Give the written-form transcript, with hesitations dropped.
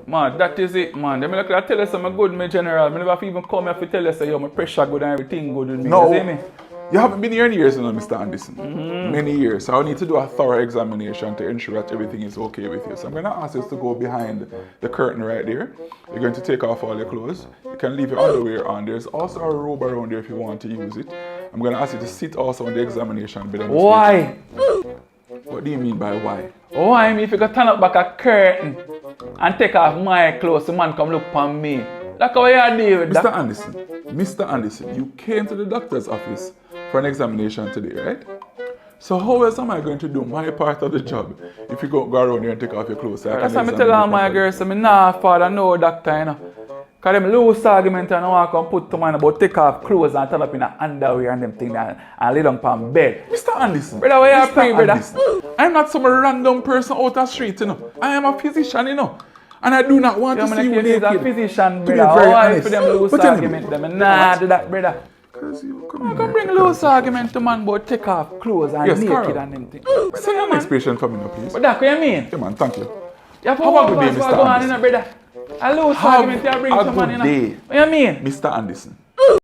Man, that is it, man. They look like tell us I'm good, my general. I never even come here to tell us yo, my pressure good and everything good with me. No, You see me? you haven't been here in years, you know, Mr. Anderson. Many years. So I need to do a thorough examination to ensure that everything is okay with you. So I'm going to ask you to go behind the curtain right there. You're going to take off all your clothes. You can leave your underwear on. There's also a robe around there if you want to use it. I'm going to ask you to sit also on the examination bed. Why? What do you mean by why? Why me if you could turn up back a curtain and take off my clothes, the man come look upon me. That's how you deal with that. Mr. Anderson, you came to the doctor's office for an examination today, right? So how else am I going to do my part of the job if you go around here and take off your clothes? That's why I tell all my girls, I nah father, no doctor, you know. Because them loose argument and I want to put to mind about take off clothes and turn up in a underwear and them thing and lay down on bed. Mr. Anderson. Brother, where you pray, brother? I'm not some random person out the street, you know. I am a physician, you know. And I do not want to see you naked. A physician, brother. Why for them loose argument? Them nah do that, brother. Because you can bring loose argument to man about take off clothes and naked and them things. Say your next patient for me now, please. But that's what you mean? Yeah, man, thank you. You have a good day, Mr. Anderson. A loose argument you bring to man, you know. What you mean? Mr. Anderson.